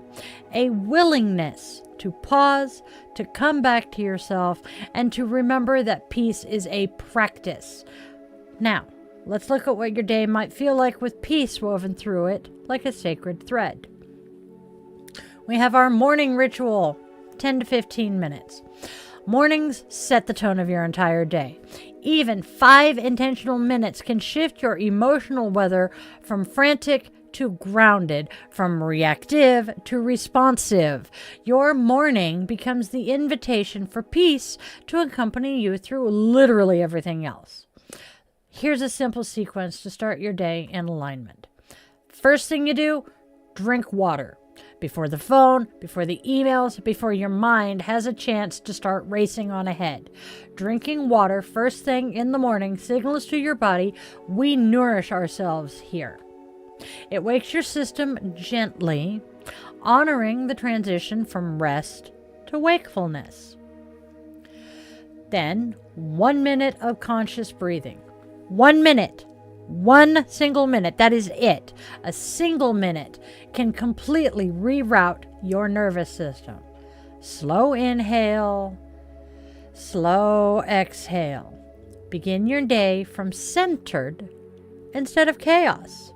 a willingness to pause, to come back to yourself, and to remember that peace is a practice. Now, let's look at what your day might feel like with peace woven through it like a sacred thread. We have our morning ritual, 10 to 15 minutes. Mornings set the tone of your entire day. Even 5 intentional minutes can shift your emotional weather from frantic to grounded, from reactive to responsive. Your morning becomes the invitation for peace to accompany you through literally everything else. Here's a simple sequence to start your day in alignment. First thing you do, drink water. Before the phone, before the emails, before your mind has a chance to start racing on ahead. Drinking water first thing in the morning signals to your body we nourish ourselves here. It wakes your system gently, honoring the transition from rest to wakefulness. Then, 1 minute of conscious breathing. 1 minute. 1 single minute, that is it. A single minute can completely reroute your nervous system. Slow inhale, slow exhale. Begin your day from centered instead of chaos.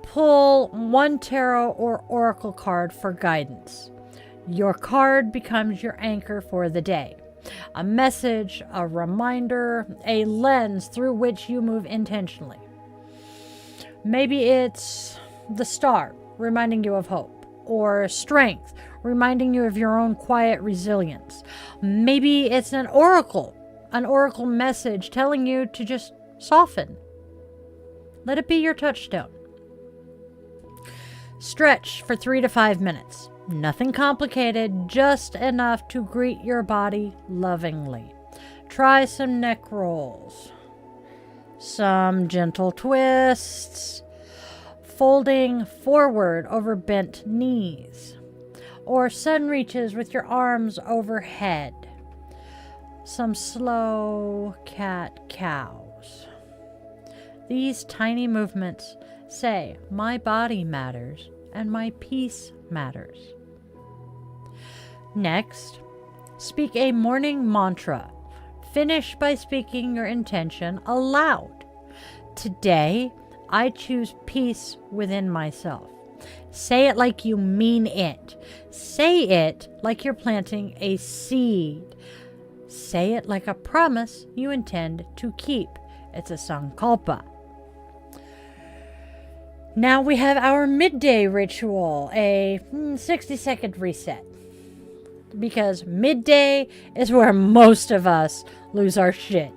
Pull 1 tarot or oracle card for guidance. Your card becomes your anchor for the day. A message, a reminder, a lens through which you move intentionally. Maybe it's the star, reminding you of hope, or strength, reminding you of your own quiet resilience. Maybe it's an oracle message telling you to just soften. Let it be your touchstone. Stretch for 3 to 5 minutes. Nothing complicated, just enough to greet your body lovingly. Try some neck rolls, some gentle twists. folding forward over bent knees, or sun reaches with your arms overhead. Some slow cat-cows. These tiny movements say, my body matters and my peace matters. Next, speak a morning mantra. Finish by speaking your intention aloud. Today, I choose peace within myself. Say it like you mean it. Say it like you're planting a seed. Say it like a promise you intend to keep. It's a sankalpa. Now we have our midday ritual, a 60-second reset. Because midday is where most of us lose our shit.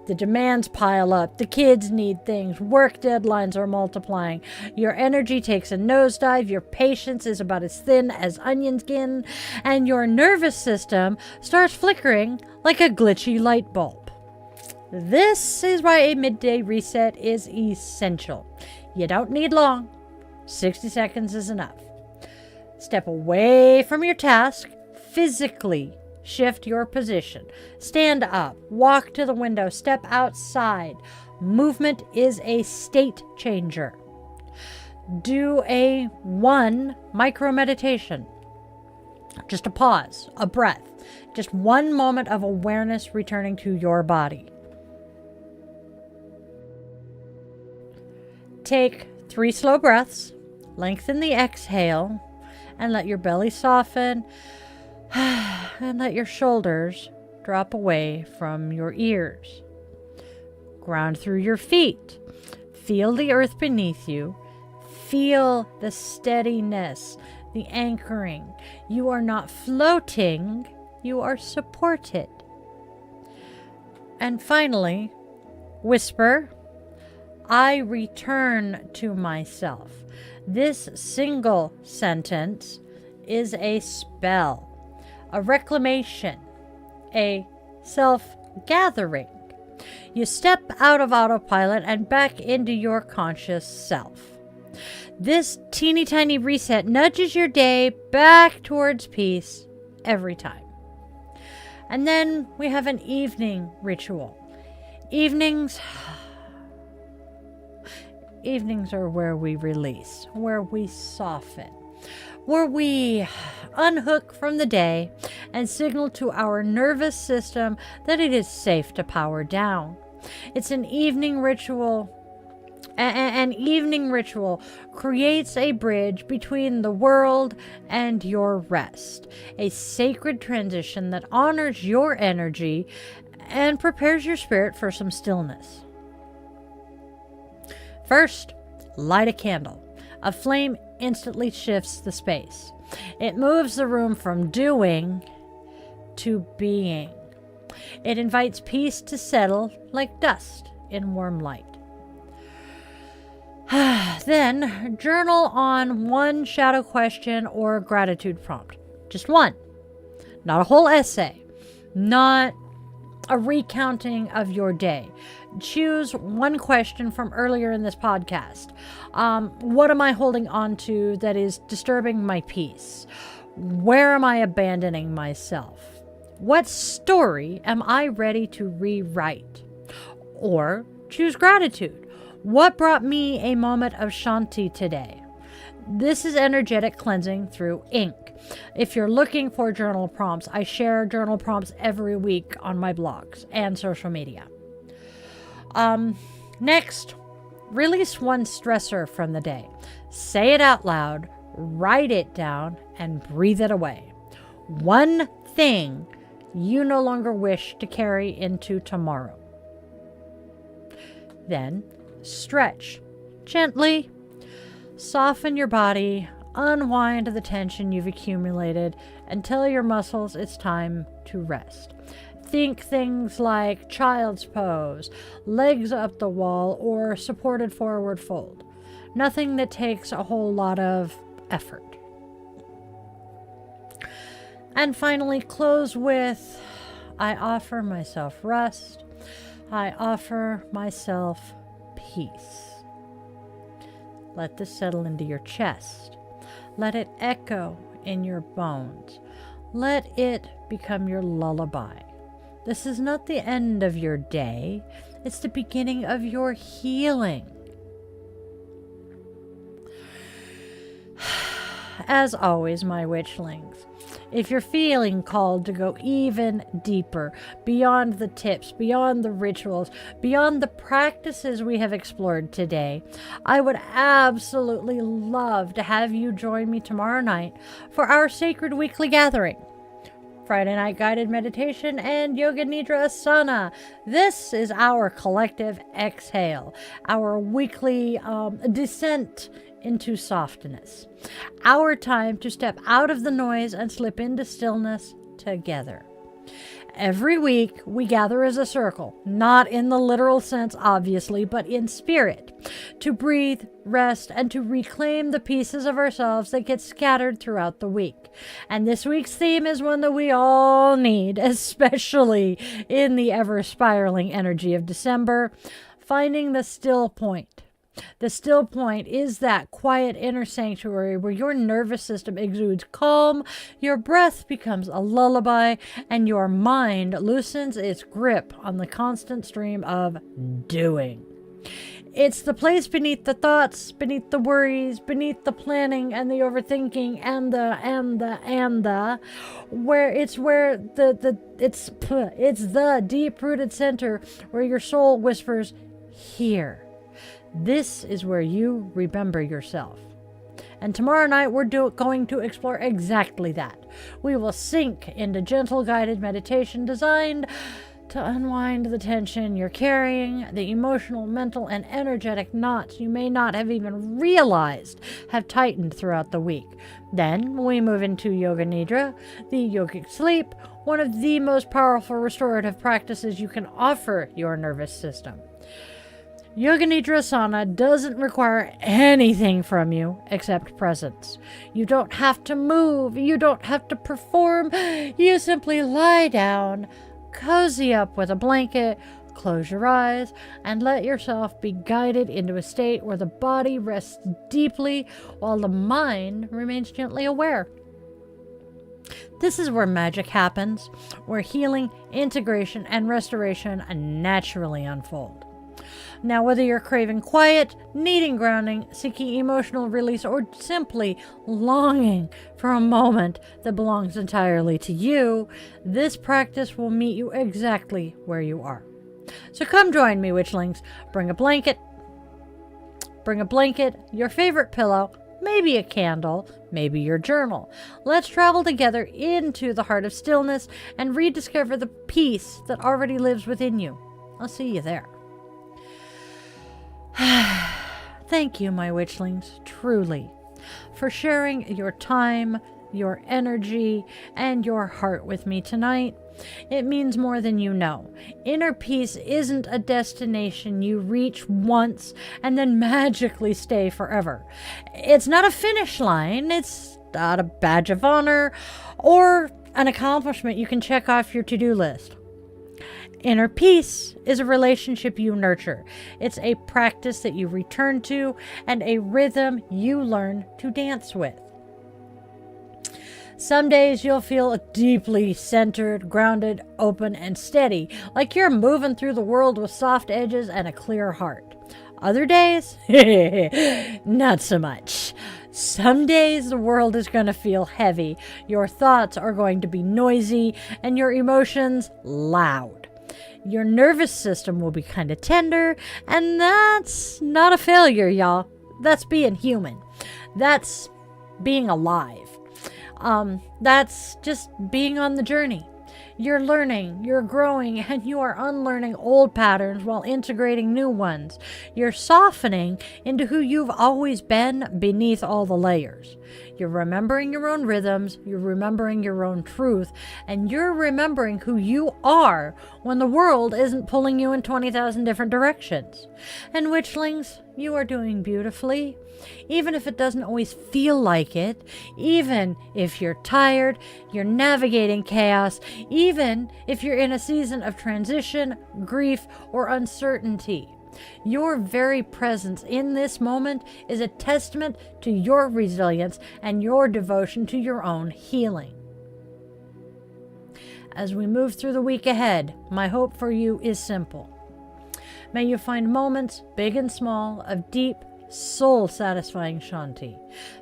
The demands pile up, the kids need things, work deadlines are multiplying, your energy takes a nosedive, your patience is about as thin as onion skin, and your nervous system starts flickering like a glitchy light bulb. This is why a midday reset is essential. You don't need long. 60 seconds is enough. Step away from your task, physically shift your position. Stand up, walk to the window, step outside. Movement is a state changer. Do a 1 micro meditation. Just a pause, a breath, just 1 moment of awareness returning to your body. Take 3 slow breaths, lengthen the exhale, and let your belly soften. And let your shoulders drop away from your ears. Ground through your feet. Feel the earth beneath you. Feel the steadiness, the anchoring. You are not floating, you are supported. And finally, whisper, I return to myself. This single sentence is a spell. A reclamation, a self-gathering. You step out of autopilot and back into your conscious self. This teeny tiny reset nudges your day back towards peace every time. And then we have an evening ritual. Evenings are where we release, where we soften, where we unhook from the day and signal to our nervous system that it is safe to power down. It's an evening ritual. An evening ritual creates a bridge between the world and your rest, a sacred transition that honors your energy and prepares your spirit for some stillness. First, light a candle. A flame instantly shifts the space. It moves the room from doing to being. It invites peace to settle like dust in warm light. Then, journal on 1 shadow question or gratitude prompt. Just 1. Not a whole essay. Not a recounting of your day. Choose 1 question from earlier in this podcast. What am I holding on to that is disturbing my peace? Where am I abandoning myself? What story am I ready to rewrite? Or choose gratitude. What brought me a moment of Shanti today? This is energetic cleansing through ink. If you're looking for journal prompts, I share journal prompts every week on my blogs and social media. Next, release 1 stressor from the day. Say it out loud, write it down, and breathe it away. 1 thing you no longer wish to carry into tomorrow. Then, stretch gently. Soften your body, unwind the tension you've accumulated, and tell your muscles it's time to rest. Think things like child's pose, legs up the wall, or supported forward fold. Nothing that takes a whole lot of effort. And finally, close with, I offer myself rest. I offer myself peace. Let this settle into your chest. Let it echo in your bones. Let it become your lullaby. This is not the end of your day. It's the beginning of your healing. As always, my witchlings, if you're feeling called to go even deeper, beyond the tips, beyond the rituals, beyond the practices we have explored today, I would absolutely love to have you join me tomorrow night for our sacred weekly gathering. Friday night guided meditation and Yoga Nidra Asana. This is our collective exhale, our weekly descent into softness. Our time to step out of the noise and slip into stillness together. Every week, we gather as a circle, not in the literal sense, obviously, but in spirit, to breathe, rest, and to reclaim the pieces of ourselves that get scattered throughout the week. And this week's theme is one that we all need, especially in the ever-spiraling energy of December, finding the still point. The still point is that quiet inner sanctuary where your nervous system exudes calm, your breath becomes a lullaby, and your mind loosens its grip on the constant stream of doing. It's the place beneath the thoughts, beneath the worries, beneath the planning and the overthinking and the where it's the deep-rooted center where your soul whispers, here. This is where you remember yourself. And tomorrow night, we're going to explore exactly that. We will sink into gentle guided meditation designed to unwind the tension you're carrying, the emotional, mental, and energetic knots you may not have even realized have tightened throughout the week. Then we move into Yoga Nidra, the yogic sleep, one of the most powerful restorative practices you can offer your nervous system. Yoga Nidra Asana doesn't require anything from you except presence. You don't have to move. You don't have to perform. You simply lie down, cozy up with a blanket, close your eyes, and let yourself be guided into a state where the body rests deeply while the mind remains gently aware. This is where magic happens, where healing, integration, and restoration naturally unfold. Now, whether you're craving quiet, needing grounding, seeking emotional release, or simply longing for a moment that belongs entirely to you, this practice will meet you exactly where you are. So come join me, Witchlings. Bring a blanket, your favorite pillow, maybe a candle, maybe your journal. Let's travel together into the heart of stillness and rediscover the peace that already lives within you. I'll see you there. Thank you, my witchlings, truly, for sharing your time, your energy, and your heart with me tonight. It means more than you know. Inner peace isn't a destination you reach once and then magically stay forever. It's not a finish line. It's not a badge of honor or an accomplishment you can check off your to-do list. Inner peace is a relationship you nurture. It's a practice that you return to and a rhythm you learn to dance with. Some days you'll feel deeply centered, grounded, open, and steady, like you're moving through the world with soft edges and a clear heart. Other days, not so much. Some days the world is going to feel heavy, your thoughts are going to be noisy, and your emotions loud. Your nervous system will be kind of tender, and that's not a failure, y'all. That's being human. That's being alive. That's just being on the journey. You're learning, you're growing, and you are unlearning old patterns while integrating new ones. You're softening into who you've always been beneath all the layers. You're remembering your own rhythms, you're remembering your own truth, and you're remembering who you are when the world isn't pulling you in 20,000 different directions. And witchlings, you are doing beautifully. Even if it doesn't always feel like it, even if you're tired, you're navigating chaos, even if you're in a season of transition, grief, or uncertainty. Your very presence in this moment is a testament to your resilience and your devotion to your own healing. As we move through the week ahead, my hope for you is simple. May you find moments, big and small, of deep, soul-satisfying Shanti.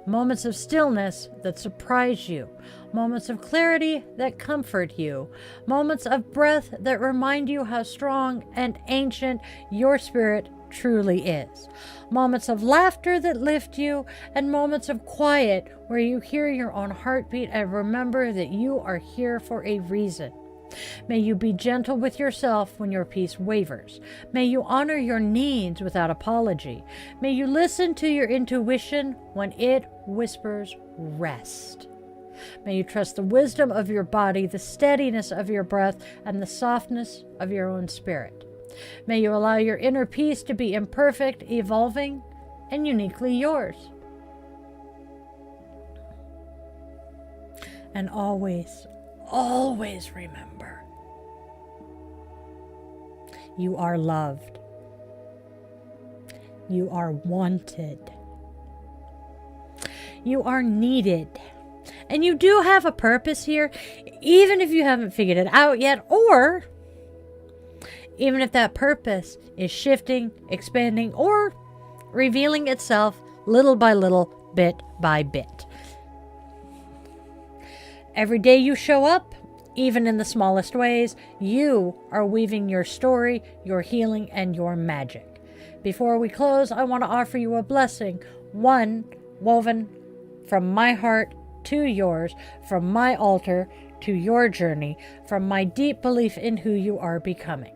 Moments of stillness that surprise you. Moments of clarity that comfort you. Moments of breath that remind you how strong and ancient your spirit truly is. Moments of laughter that lift you, and moments of quiet where you hear your own heartbeat and remember that you are here for a reason. May you be gentle with yourself when your peace wavers. May you honor your needs without apology. May you listen to your intuition when it whispers rest. May you trust the wisdom of your body, the steadiness of your breath, and the softness of your own spirit. May you allow your inner peace to be imperfect, evolving, and uniquely yours. And always, always remember, you are loved. You are wanted. You are needed. And you do have a purpose here, even if you haven't figured it out yet, or even if that purpose is shifting, expanding, or revealing itself little by little, bit by bit. Every day you show up, even in the smallest ways, you are weaving your story, your healing, and your magic. Before we close, I want to offer you a blessing, one woven from my heart to yours, from my altar to your journey, from my deep belief in who you are becoming.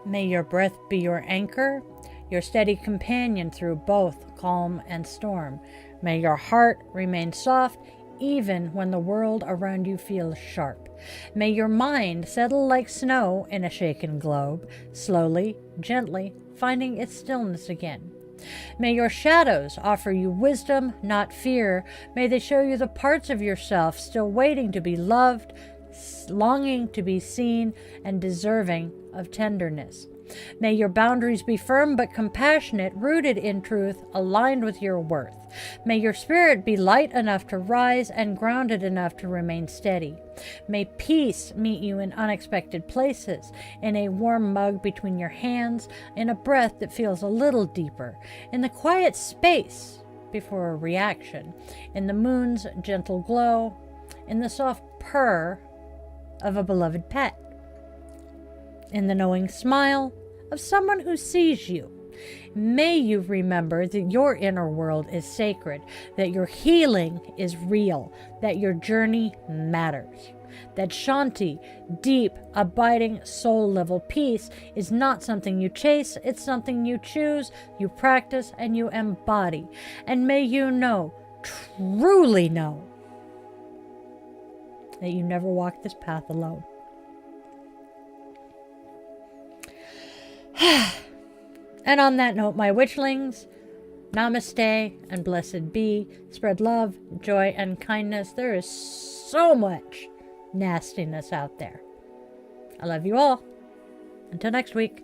May your breath be your anchor, your steady companion through both calm and storm. May your heart remain soft even when the world around you feels sharp. May your mind settle like snow in a shaken globe, slowly, gently, finding its stillness again. May your shadows offer you wisdom, not fear. May they show you the parts of yourself still waiting to be loved, longing to be seen, and deserving of tenderness. May your boundaries be firm but compassionate, rooted in truth, aligned with your worth. May your spirit be light enough to rise and grounded enough to remain steady. May peace meet you in unexpected places, in a warm mug between your hands, in a breath that feels a little deeper, in the quiet space before a reaction, in the moon's gentle glow, in the soft purr of a beloved pet, in the knowing smile of someone who sees you. May you remember that your inner world is sacred, that your healing is real, that your journey matters, that Shanti, deep, abiding, soul-level peace is not something you chase, it's something you choose, you practice, and you embody. And may you know, truly know, that you never walk this path alone. And on that note, my witchlings, namaste and blessed be. Spread love, joy, and kindness. There is so much nastiness out there. I love you all. Until next week.